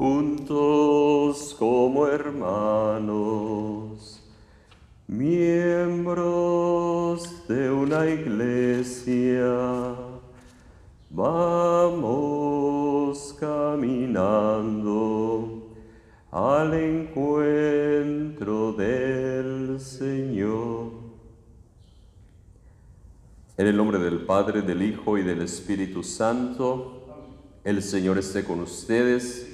juntos como hermanos, miembros de una iglesia, vamos caminando al encuentro del Señor. En el nombre del Padre, del Hijo y del Espíritu Santo, el Señor esté con ustedes.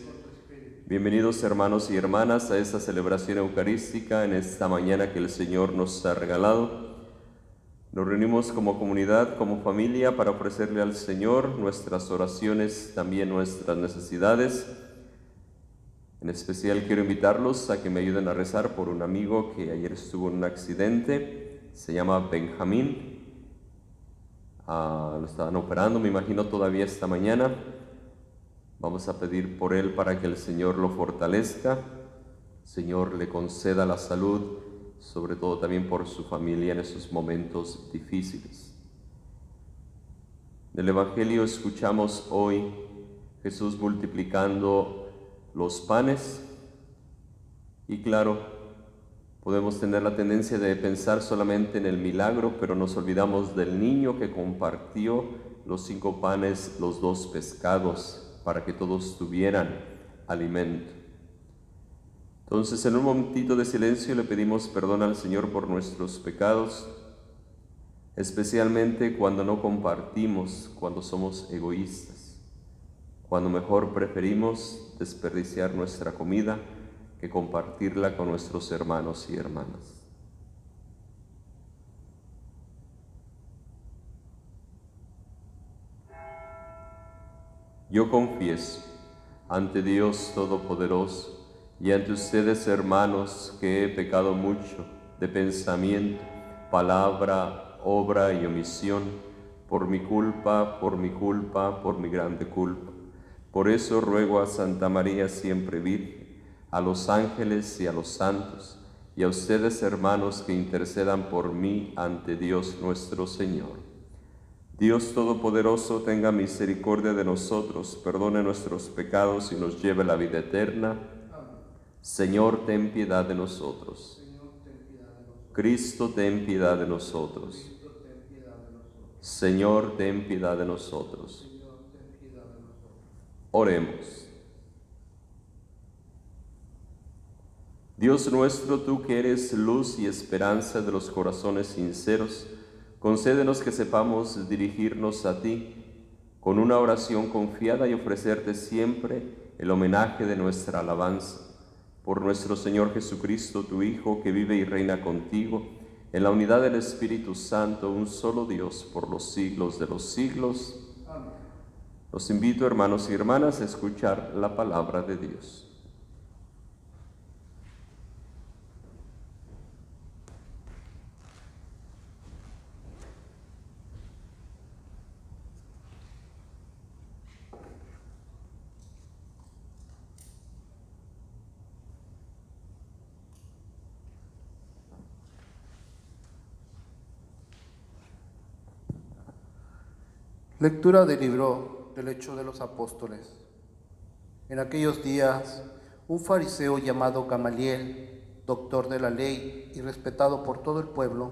Bienvenidos hermanos y hermanas a esta celebración eucarística en esta mañana que el Señor nos ha regalado. Nos reunimos como comunidad, como familia, para ofrecerle al Señor nuestras oraciones, también nuestras necesidades. En especial quiero invitarlos a que me ayuden a rezar por un amigo que ayer estuvo en un accidente. Se llama Benjamín. Lo estaban operando, me imagino todavía esta mañana. Vamos a pedir por él para que el Señor lo fortalezca, el Señor le conceda la salud, sobre todo también por su familia en esos momentos difíciles. Del Evangelio escuchamos hoy Jesús multiplicando los panes y claro, podemos tener la tendencia de pensar solamente en el milagro, pero nos olvidamos del niño que compartió los 5 panes, los 2 pescados, para que todos tuvieran alimento. Entonces, en un momentito de silencio le pedimos perdón al Señor por nuestros pecados, especialmente cuando no compartimos, cuando somos egoístas, cuando mejor preferimos desperdiciar nuestra comida que compartirla con nuestros hermanos y hermanas. Yo confieso ante Dios Todopoderoso y ante ustedes, hermanos, que he pecado mucho de pensamiento, palabra, obra y omisión, por mi culpa, por mi grande culpa. Por eso ruego a Santa María siempre Virgen, a los ángeles y a los santos, y a ustedes, hermanos, que intercedan por mí ante Dios nuestro Señor. Dios Todopoderoso tenga misericordia de nosotros, perdone nuestros pecados y nos lleve a la vida eterna. Señor, ten piedad de nosotros. Cristo, ten piedad de nosotros. Señor, ten piedad de nosotros. Oremos. Dios nuestro, tú que eres luz y esperanza de los corazones sinceros, concédenos que sepamos dirigirnos a ti con una oración confiada y ofrecerte siempre el homenaje de nuestra alabanza. Por nuestro Señor Jesucristo, tu Hijo, que vive y reina contigo, en la unidad del Espíritu Santo, un solo Dios, por los siglos de los siglos. Amén. Los invito, hermanos y hermanas, a escuchar la palabra de Dios. Lectura del libro del Hechos de los Apóstoles. En aquellos días, un fariseo llamado Gamaliel, doctor de la ley y respetado por todo el pueblo,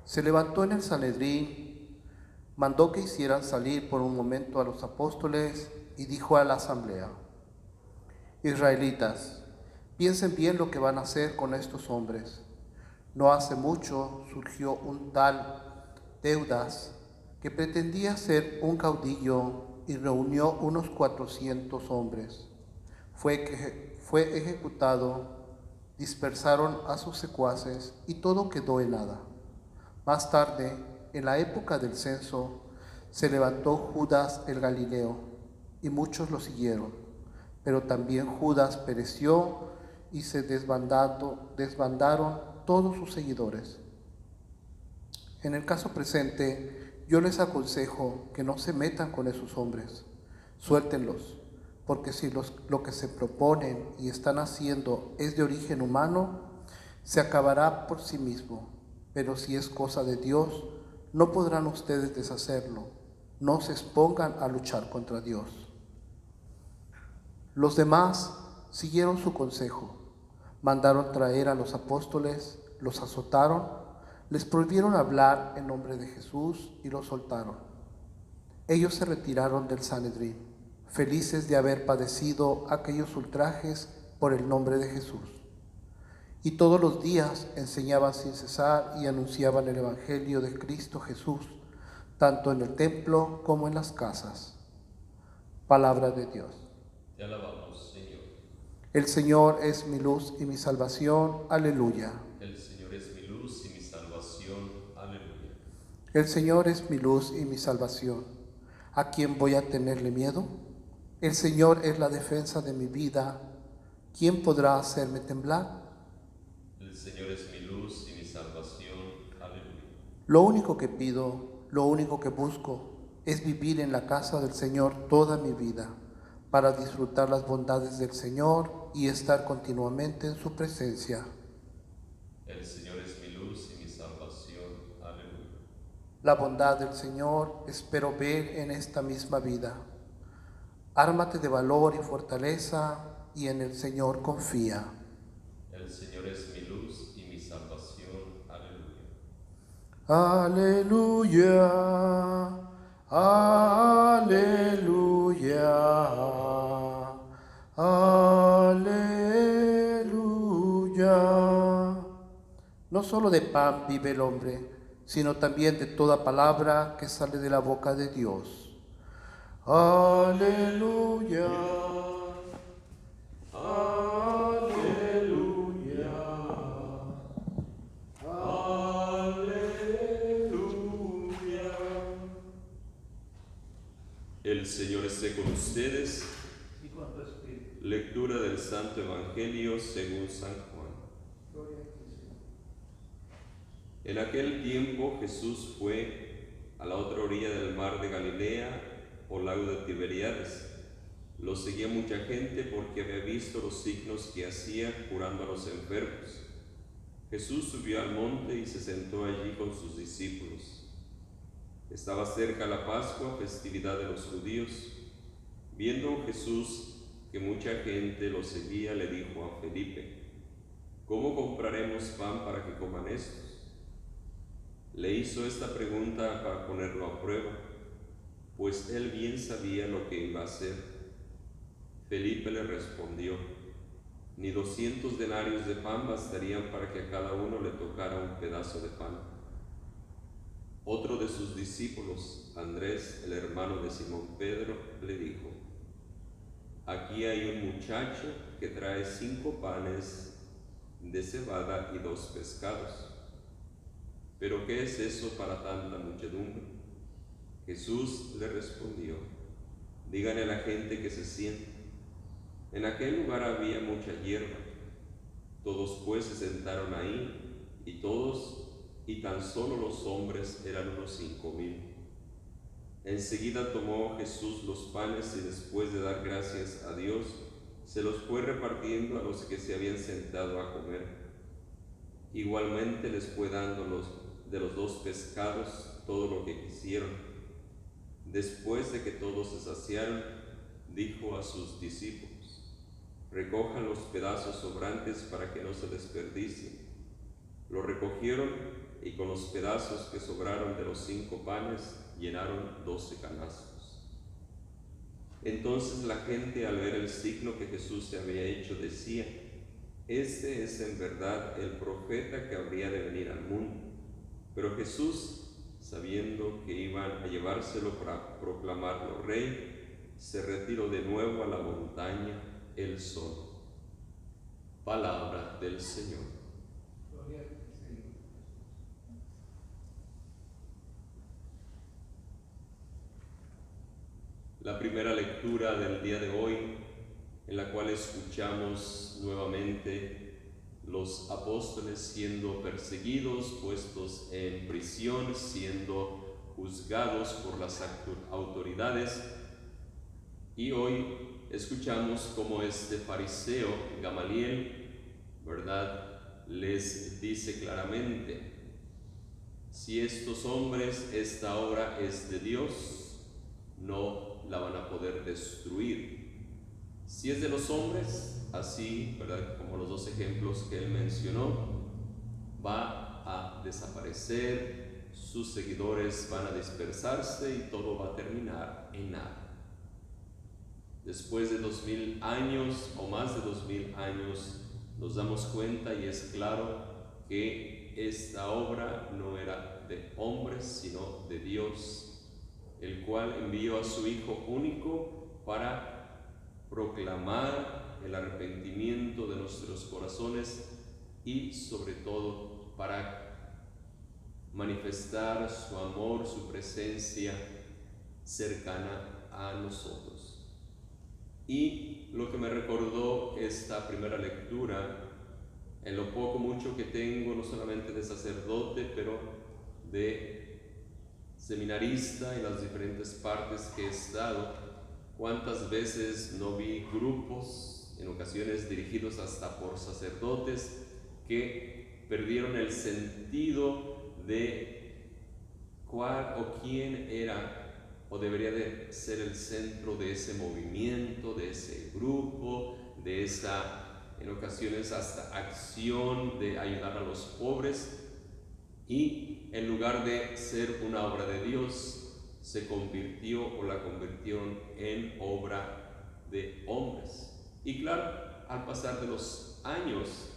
se levantó en el Sanedrín, mandó que hicieran salir por un momento a los apóstoles y dijo a la asamblea: Israelitas, piensen bien lo que van a hacer con estos hombres. No hace mucho surgió un tal Teudas, que pretendía ser un caudillo y reunió unos 400 hombres. Fue ejecutado, dispersaron a sus secuaces y todo quedó en nada. Más tarde, en la época del censo, se levantó Judas el Galileo y muchos lo siguieron, pero también Judas pereció y se desbandaron todos sus seguidores. En el caso presente, yo les aconsejo que no se metan con esos hombres, suéltenlos, porque si lo que se proponen y están haciendo es de origen humano, se acabará por sí mismo, pero si es cosa de Dios, no podrán ustedes deshacerlo, no se expongan a luchar contra Dios. Los demás siguieron su consejo. Mandaron traer a los apóstoles, los azotaron, les prohibieron hablar en nombre de Jesús y los soltaron. Ellos se retiraron del Sanedrín, felices de haber padecido aquellos ultrajes por el nombre de Jesús. Y todos los días enseñaban sin cesar y anunciaban el Evangelio de Cristo Jesús, tanto en el templo como en las casas. Palabra de Dios. Te alabamos, Señor. El Señor es mi luz y mi salvación. Aleluya. El Señor es mi luz y mi salvación. Aleluya. El Señor es mi luz y mi salvación. ¿A quién voy a tenerle miedo? El Señor es la defensa de mi vida. ¿Quién podrá hacerme temblar? El Señor es mi luz y mi salvación. Aleluya. Lo único que pido, lo único que busco, es vivir en la casa del Señor toda mi vida, para disfrutar las bondades del Señor y estar continuamente en su presencia. El Señor es mi luz y mi salvación. Aleluya. La bondad del Señor espero ver en esta misma vida. Ármate de valor y fortaleza y en el Señor confía. El Señor es mi luz y mi salvación. Aleluya. Aleluya. Aleluya. Aleluya. No solo de pan vive el hombre, sino también de toda palabra que sale de la boca de Dios. Aleluya. Aleluya. Aleluya. El Señor esté con ustedes. Y con tu espíritu. Lectura del Santo Evangelio según San Juan. Gloria a ti, Señor. En aquel tiempo Jesús fue a la otra orilla del mar de Galilea, o lago de Tiberíades. Lo seguía mucha gente porque había visto los signos que hacía curando a los enfermos. Jesús subió al monte y se sentó allí con sus discípulos. Estaba cerca la Pascua, festividad de los judíos. Viendo Jesús que mucha gente lo seguía, le dijo a Felipe: ¿cómo compraremos pan para que coman estos? Le hizo esta pregunta para ponerlo a prueba, pues él bien sabía lo que iba a hacer. Felipe le respondió: ni 200 denarios de pan bastarían para que a cada uno le tocara un pedazo de pan. Otro de sus discípulos, Andrés, el hermano de Simón Pedro, le dijo: aquí hay un muchacho que trae 5 panes de cebada y 2 pescados. ¿Pero qué es eso para tanta muchedumbre? Jesús le respondió: díganle a la gente que se siente. En aquel lugar había mucha hierba. Todos pues se sentaron ahí, y tan solo los hombres eran unos 5000. Enseguida tomó Jesús los panes y después de dar gracias a Dios, se los fue repartiendo a los que se habían sentado a comer. Igualmente les fue dando de los 2 pescados todo lo que quisieron. Después de que todos se saciaron, dijo a sus discípulos: recojan los pedazos sobrantes para que no se desperdicien. Lo recogieron y con los pedazos que sobraron de los 5 panes llenaron 12 canastos. Entonces la gente, al ver el signo que Jesús se había hecho, decía: este es en verdad el profeta que habría de venir al mundo. Pero Jesús, sabiendo que iban a llevárselo para proclamarlo rey, se retiró de nuevo a la montaña él solo. Palabra del Señor. Gloria a ti, Señor. La primera lectura del día de hoy, en la cual escuchamos nuevamente los apóstoles siendo perseguidos, puestos en prisión, siendo juzgados por las autoridades. Y hoy escuchamos cómo este fariseo, Gamaliel, ¿verdad?, les dice claramente: si estos hombres, esta obra es de Dios, no la van a poder destruir. Si es de los hombres, así, ¿verdad? Como los dos ejemplos que él mencionó, va a desaparecer, sus seguidores van a dispersarse y todo va a terminar en nada. Después de 2000 años o más de 2000 años, nos damos cuenta y es claro que esta obra no era de hombres, sino de Dios, el cual envió a su Hijo único para proclamar el arrepentimiento de nuestros corazones y sobre todo para manifestar su amor, su presencia cercana a nosotros. Y lo que me recordó esta primera lectura, en lo poco mucho que tengo, no solamente de sacerdote, pero de seminarista en las diferentes partes que he estado, cuántas veces no vi grupos, en ocasiones dirigidos hasta por sacerdotes, que perdieron el sentido de cuál o quién era o debería de ser el centro de ese movimiento, de ese grupo, de esa, en ocasiones hasta acción de ayudar a los pobres, y en lugar de ser una obra de Dios, se convirtió o la convirtieron en obra de hombres. Y claro, al pasar de los años,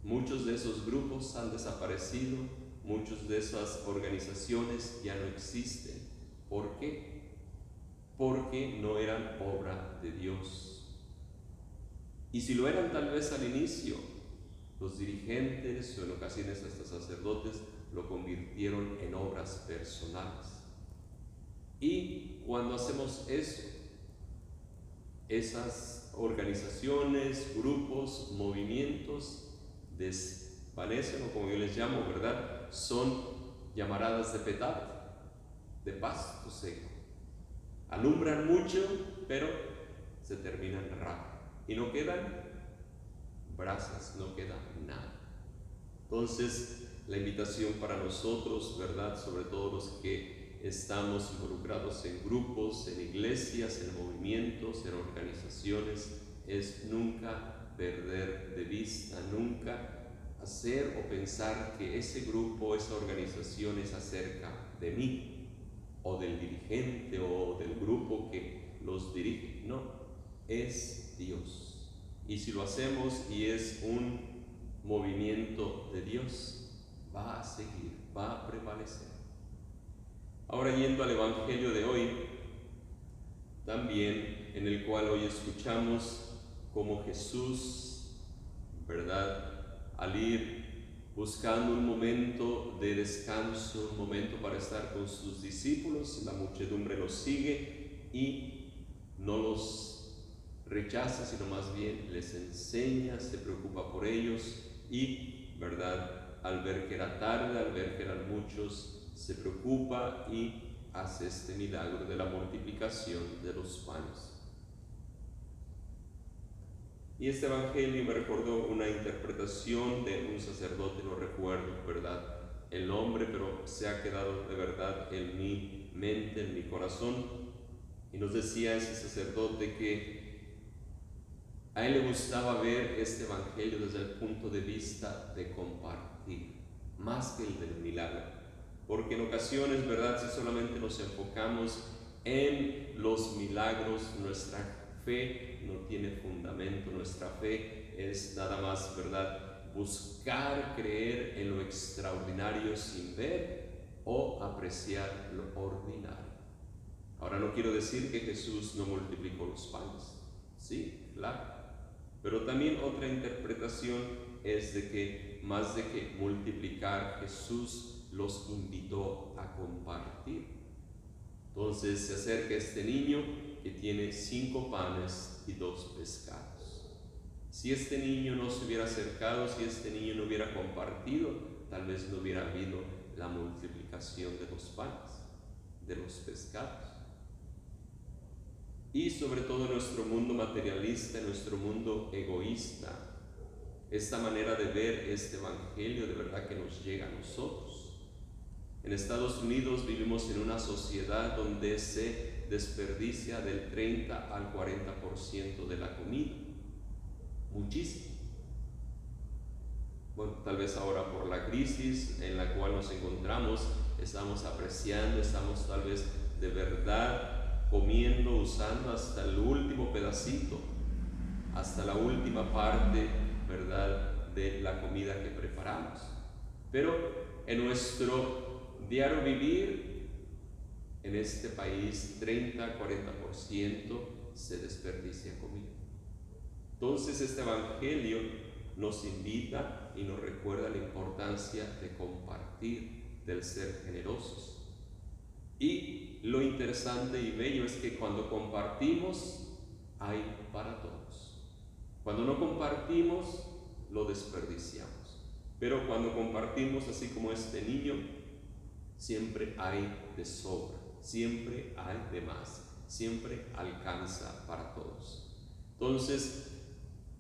muchos de esos grupos han desaparecido, muchas de esas organizaciones ya no existen. ¿Por qué? Porque no eran obra de Dios. Y si lo eran tal vez al inicio, los dirigentes o en ocasiones hasta sacerdotes lo convirtieron en obras personales. Y cuando hacemos eso, esas organizaciones, grupos, movimientos desvanecen, o como yo les llamo, ¿verdad? Son llamaradas de petate, de pasto seco. Alumbran mucho, pero se terminan rápido. Y no quedan brasas, no queda nada. Entonces, la invitación para nosotros, ¿verdad? Sobre todo los que estamos involucrados en grupos, en iglesias, en movimientos, en organizaciones, es nunca perder de vista, nunca hacer o pensar que ese grupo, esa organización es acerca de mí, o del dirigente, o del grupo que los dirige. No, es Dios. Y si lo hacemos y es un movimiento de Dios, va a seguir, va a prevalecer. Ahora, yendo al Evangelio de hoy, también en el cual hoy escuchamos cómo Jesús, ¿verdad?, al ir buscando un momento de descanso, un momento para estar con sus discípulos, la muchedumbre los sigue y no los rechaza, sino más bien les enseña, se preocupa por ellos y, ¿verdad?, al ver que era tarde, al ver que eran muchos, se preocupa y hace este milagro de la multiplicación de los panes. Y este evangelio me recordó una interpretación de un sacerdote, no recuerdo, ¿verdad?, el nombre, pero se ha quedado de verdad en mi mente, en mi corazón. Y nos decía ese sacerdote que a él le gustaba ver este evangelio desde el punto de vista de compartir, más que el del milagro. Porque en ocasiones, ¿verdad?, si solamente nos enfocamos en los milagros, nuestra fe no tiene fundamento, nuestra fe es nada más, ¿verdad?, buscar creer en lo extraordinario sin ver o apreciar lo ordinario. Ahora, no quiero decir que Jesús no multiplicó los panes, sí, claro, pero también otra interpretación es de que más de que multiplicar, Jesús los invitó a compartir. Entonces se acerca este niño que tiene 5 panes y 2 pescados. Si este niño no se hubiera acercado, si este niño no hubiera compartido, tal vez no hubiera habido la multiplicación de los panes, de los pescados. Y sobre todo en nuestro mundo materialista, en nuestro mundo egoísta, esta manera de ver este evangelio de verdad que nos llega a nosotros. En Estados Unidos vivimos en una sociedad donde se desperdicia del 30 al 40% de la comida. Muchísimo. Bueno, tal vez ahora por la crisis en la cual nos encontramos, estamos apreciando, estamos tal vez de verdad comiendo, usando hasta el último pedacito, hasta la última parte, ¿verdad?, de la comida que preparamos. Pero en nuestro diario vivir, en este país, 30-40% se desperdicia comida. Entonces este Evangelio nos invita y nos recuerda la importancia de compartir, del ser generosos. Y lo interesante y bello es que cuando compartimos, hay para todos. Cuando no compartimos, lo desperdiciamos. Pero cuando compartimos, así como este niño, siempre hay de sobra, siempre hay de más, siempre alcanza para todos. Entonces,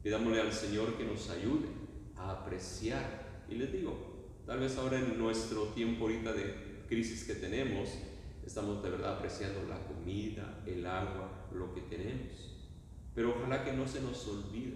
pidámosle al Señor que nos ayude a apreciar. Y les digo, tal vez ahora en nuestro tiempo ahorita de crisis que tenemos, estamos de verdad apreciando la comida, el agua, lo que tenemos. Pero ojalá que no se nos olvide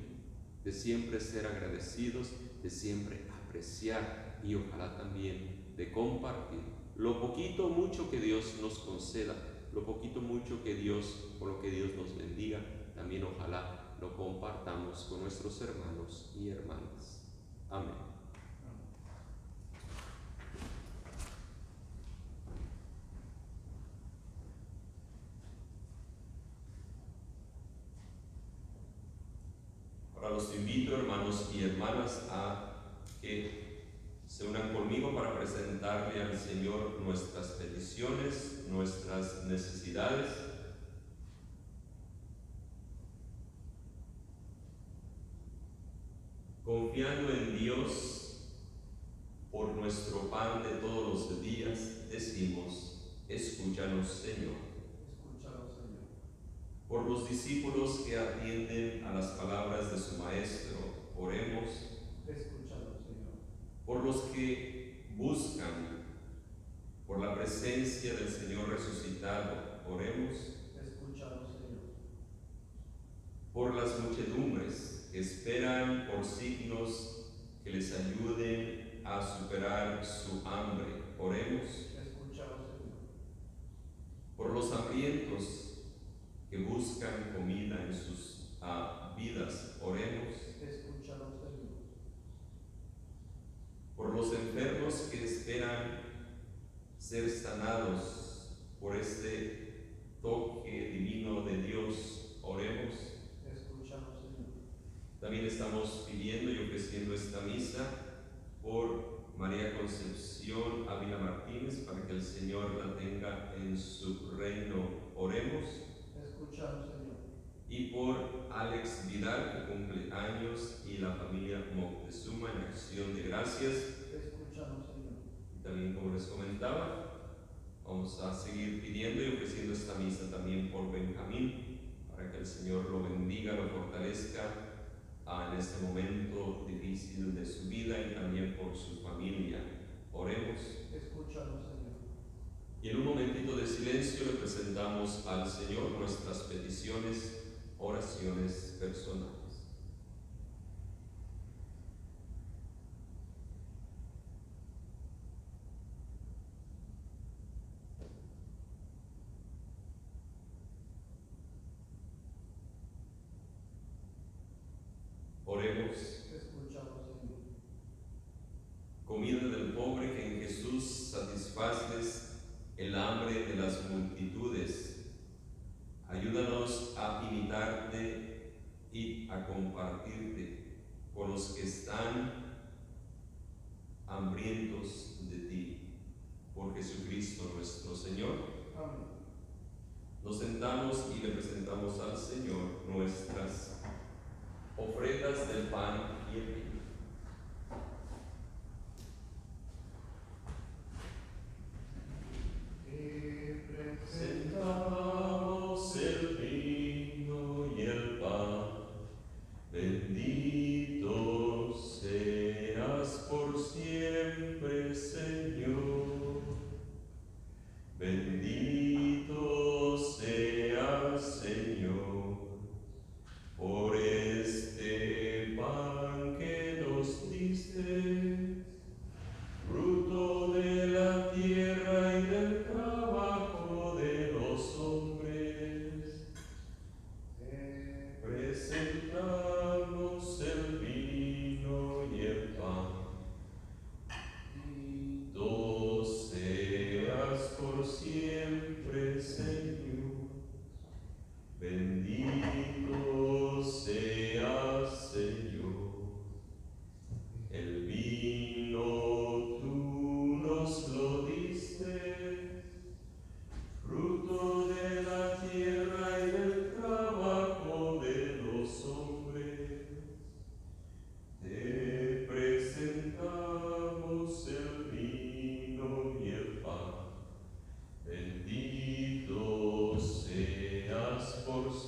de siempre ser agradecidos, de siempre apreciar y ojalá también de compartir lo poquito o mucho que Dios nos conceda, lo poquito o mucho que Dios, por lo que Dios nos bendiga, también ojalá lo compartamos con nuestros hermanos y hermanas. Amén. Ahora los invito, hermanos y hermanas, a que se unan conmigo para presentarle al Señor nuestras peticiones, nuestras necesidades. Confiando en Dios por nuestro pan de todos los días, decimos: escúchanos, Señor. Escúchanos, Señor. Por los discípulos que atienden a las palabras de su Maestro, oremos. Escúchanos, Señor. Por los que buscan por la presencia del Señor resucitado, oremos. Escúchanos, Señor. Por las muchedumbres que esperan por signos que les ayuden a superar su hambre, oremos. Escúchanos, Señor. Por los hambrientos que buscan comida en sus vidas, oremos. Escúchanos, Señor. Por los enfermos que esperan ser sanados por este toque divino de Dios, oremos. Escúchanos, Señor. También estamos pidiendo y ofreciendo esta misa por María Concepción Ávila Martínez, para que el Señor la tenga en su reino, oremos. Escúchanos, Señor. Y por Alex Vidal, que cumple años, y la familia Moctezuma en acción de gracias. Escúchanos, Señor. Y también, como les comentaba, vamos a seguir pidiendo y ofreciendo esta misa también por Benjamín, para que el Señor lo bendiga, lo fortalezca en este momento difícil de su vida y también por su familia. Oremos. Escúchanos, Señor. Y en un momentito de silencio le presentamos al Señor nuestras peticiones, oraciones personales. Oremos. Escúchanos, Señor. Comida del pobre, que en Jesús satisfaces el hambre de las multitudes. Ayúdanos a imitarte y a compartirte con los que están hambrientos de ti. Por Jesucristo nuestro Señor. Amén. Nos sentamos y le presentamos al Señor nuestras ofrendas del pan y el vino. Presentamos el vino y el pan. Bendito seas por siempre, Señor.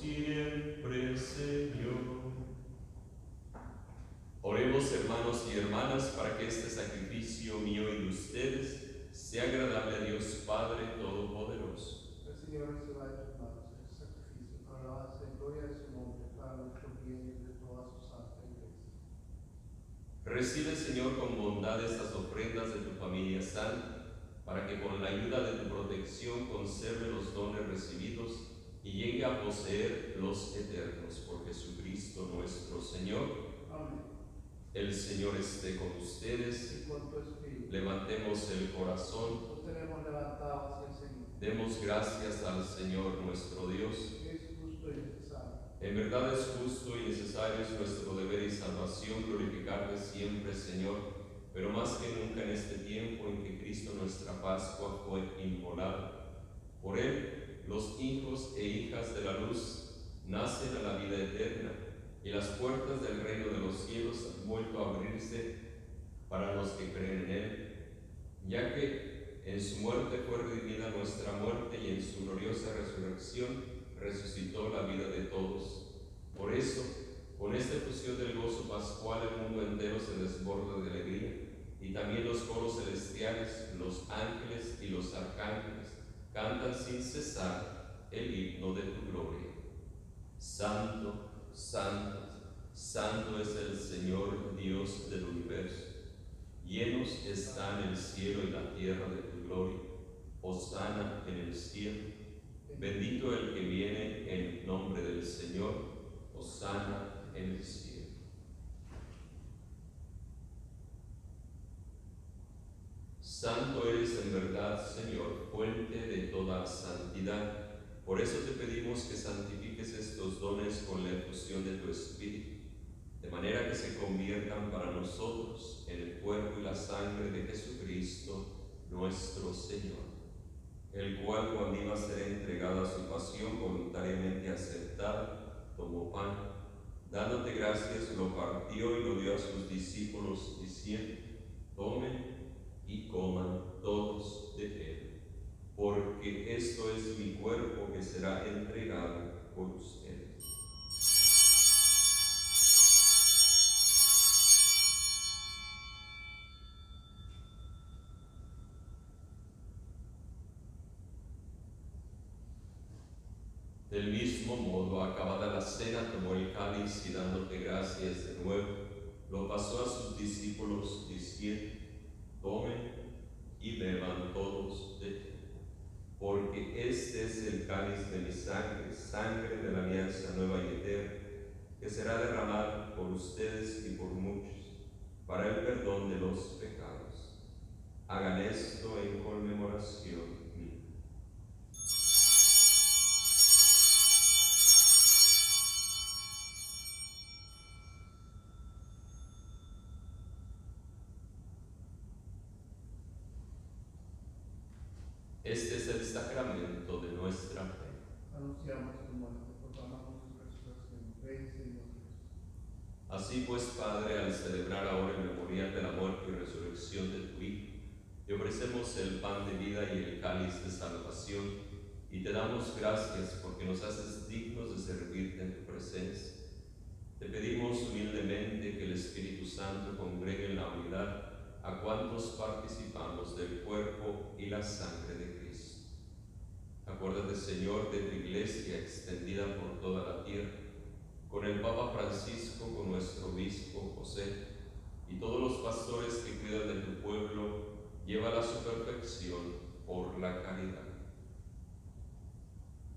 siempre, Señor. Oremos, hermanos y hermanas, para que este sacrificio mío y de ustedes sea agradable a Dios Padre Todopoderoso. El Señor reciba de tus manos este sacrificio para la alabanza y gloria de su nombre, para nuestro bien y de toda su santa iglesia. Recibe, Señor, con bondad estas ofrendas de tu familia santa, para que con la ayuda de tu protección conserve los dones recibidos y llegue a poseer los eternos. Por Jesucristo nuestro Señor. Amén. El Señor esté con ustedes. Y con tu espíritu. Levantemos el corazón. Nos tenemos levantado hacia el Señor. Demos gracias al Señor nuestro Dios. Es justo y necesario. En verdad es justo y necesario, es nuestro deber y salvación glorificarte siempre, Señor, pero más que nunca en este tiempo en que Cristo nuestra Pascua fue inmolado. Por Él, los hijos e hijas de la luz nacen a la vida eterna, y las puertas del reino de los cielos han vuelto a abrirse para los que creen en Él, ya que en su muerte fue redimida nuestra muerte y en su gloriosa resurrección resucitó la vida de todos. Por eso, con esta efusión del gozo pascual, el mundo entero se desborda de alegría, y también los coros celestiales, los ángeles y los arcángeles cantan sin cesar el himno de tu gloria. Santo, santo, santo es el Señor Dios del universo. Llenos están el cielo y la tierra de tu gloria. Hosana en el cielo. Bendito el que viene en nombre del Señor. Hosana en el cielo. Santo eres en verdad, Señor, fuente de toda santidad. Por eso te pedimos que santifiques estos dones con la efusión de tu Espíritu, de manera que se conviertan para nosotros en el cuerpo y la sangre de Jesucristo, nuestro Señor, el cual, cuando iba a ser entregado a su pasión voluntariamente aceptada, tomó pan, dándote gracias, lo partió y lo dio a sus discípulos, diciendo: tomen y coman todos de él, porque esto es mi cuerpo que será entregado por ustedes. Del mismo modo, acabada la cena, tomó el cáliz y dándote gracias de nuevo, lo pasó a sus discípulos, diciendo: tomen y beban todos de él, porque este es el cáliz de mi sangre, sangre de la alianza nueva y eterna, que será derramada por ustedes y por muchos, para el perdón de los pecados. Hagan esto en conmemoración mía. Este es el sacramento de nuestra fe. Anunciamos tu muerte, proclamamos tu resurrección. Ven, Señor Jesús. Así pues, Padre, al celebrar ahora el memorial de la muerte y resurrección de tu Hijo, te ofrecemos el pan de vida y el cáliz de salvación, y te damos gracias porque nos haces dignos de servirte en tu presencia. Te pedimos humildemente que el Espíritu Santo congregue en la unidad a cuantos participamos del cuerpo y la sangre de Cristo. Acuérdate, Señor, de tu iglesia extendida por toda la tierra, con el Papa Francisco, con nuestro obispo José, y todos los pastores que cuidan de tu pueblo, llévala a su perfección por la caridad.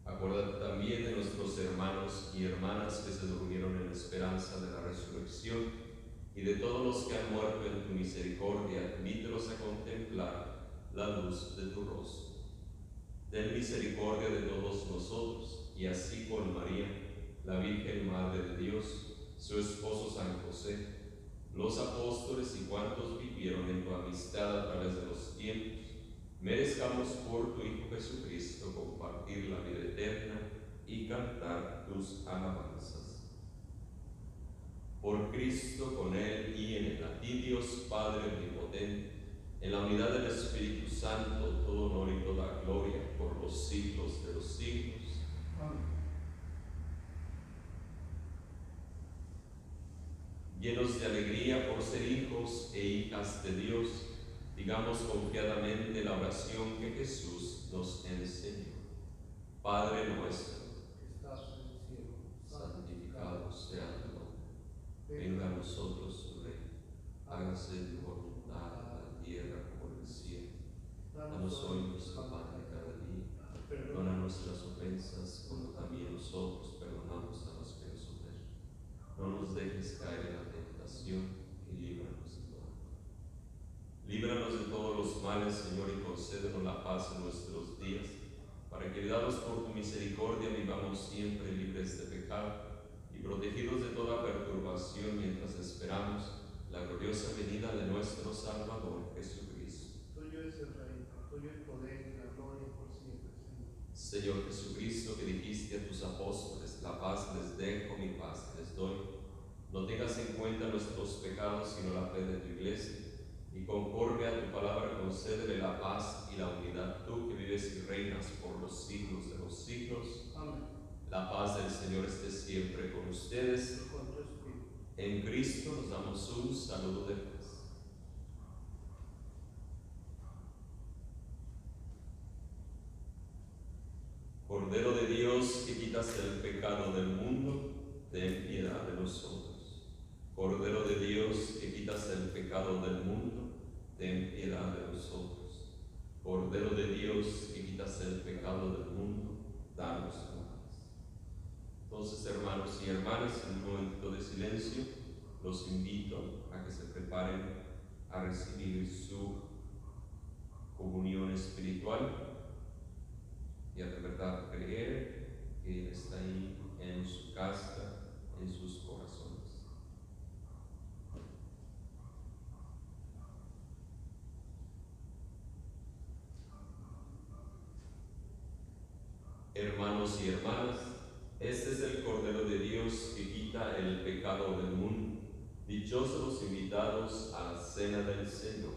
Acuérdate también de nuestros hermanos y hermanas que se durmieron en la esperanza de la resurrección, y de todos los que han muerto en tu misericordia, admítelos a contemplar la luz de tu rostro. Ten misericordia de todos nosotros, y así con María, la Virgen Madre de Dios, su esposo San José, los apóstoles y cuantos vivieron en tu amistad a través de los tiempos, merezcamos por tu Hijo Jesucristo compartir la vida eterna y cantar tus alabanzas. Por Cristo, con Él y en Él, a ti, Dios Padre omnipotente, en la unidad del Espíritu Santo, todo honor y toda gloria por los siglos de los siglos. Amén. Llenos de alegría por ser hijos e hijas de Dios, digamos confiadamente la oración que Jesús nos enseñó. Padre nuestro, que estás en el cielo, santificado sea tu nombre. Venga a nosotros tu reino. Hágase tu voluntad en la tierra como en el cielo. Danos hoy nuestro pan de cada día. Perdona nuestras ofensas, como también nosotros perdonamos a los que nos ofenden. No nos dejes caer en la tentación y líbranos de todo mal. Líbranos de todos los males, Señor, y concédenos la paz en nuestros días, para que, dados por tu misericordia, vivamos siempre libres de pecado y protegidos de toda perturbación mientras esperamos la gloriosa venida de nuestro Salvador Jesucristo. Tuyo es el reino, tuyo el poder y la gloria por siempre, Señor. Señor Jesucristo, que dijiste a tus apóstoles, la paz les dejo, mi paz les doy, no tengas en cuenta nuestros pecados, sino la fe de tu Iglesia, y conforme a tu palabra concédele la paz y la unidad, tú que vives y reinas por los siglos de los siglos. Amén. La paz del Señor esté siempre con ustedes. Y con tu espíritu. En Cristo nos damos un saludo de paz. Cordero de Dios, que quitas el pecado del mundo, ten piedad de nosotros. Cordero de Dios, que quitas el pecado del mundo, ten piedad de nosotros. Cordero de Dios, que quitas el pecado del mundo, danos la paz. Entonces, hermanos y hermanas, en un momento de silencio, los invito a que se preparen a recibir su comunión espiritual y a de verdad creer que Él está ahí en su casa, en sus corazones. Hermanos y hermanas, este es el Cordero de Dios que quita el pecado del mundo. Dichosos los invitados a la cena del Señor.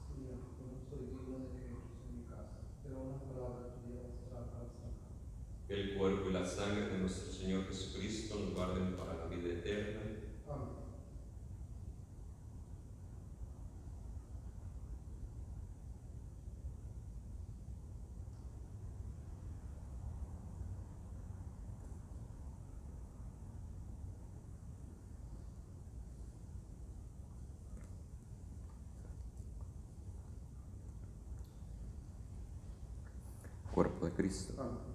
Señor, yo no soy digno de que entres en mi casa, pero una palabra tuya bastará para sanar. Que el cuerpo y la sangre de nuestro Señor Jesucristo nos guarden para la vida eterna. Amén. Cuerpo de Cristo. Amén.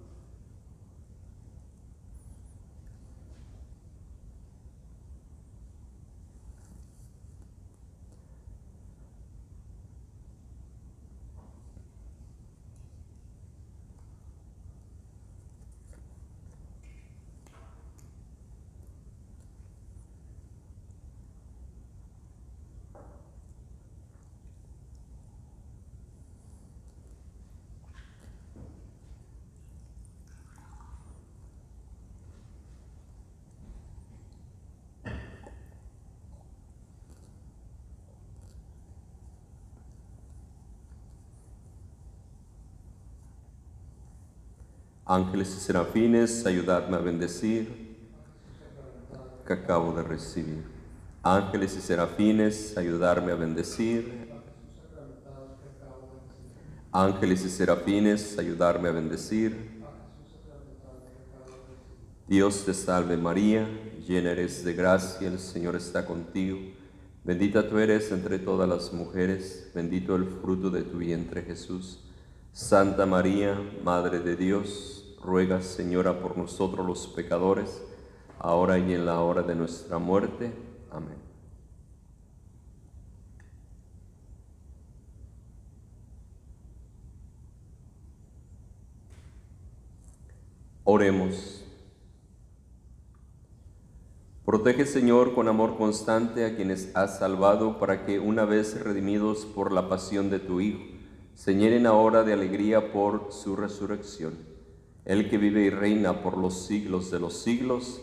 Ángeles y serafines, ayudadme a bendecir que acabo de recibir. Ángeles y serafines, ayudarme a bendecir. Ángeles y serafines, ayudarme a bendecir. Dios te salve María, llena eres de gracia, el Señor está contigo. Bendita tú eres entre todas las mujeres, bendito el fruto de tu vientre Jesús. Santa María, Madre de Dios, ruega, Señora, por nosotros los pecadores, ahora y en la hora de nuestra muerte. Amén. Oremos. Protege, Señor, con amor constante a quienes has salvado, para que, una vez redimidos por la pasión de tu Hijo, se llenen ahora de alegría por su resurrección. El que vive y reina por los siglos de los siglos.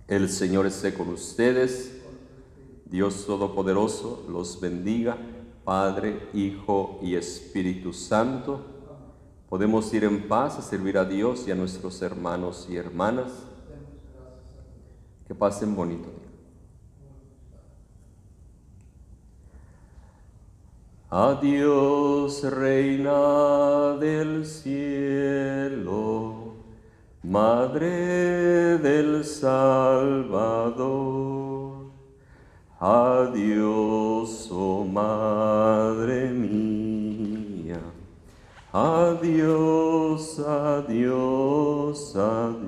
El Señor esté con ustedes. Dios Todopoderoso los bendiga, Padre, Hijo y Espíritu Santo. Podemos ir en paz a servir a Dios y a nuestros hermanos y hermanas. Que pasen bonito día. Adiós, Reina del cielo, Madre del Salvador. Adiós, oh Madre mía. Adiós, adiós, adiós.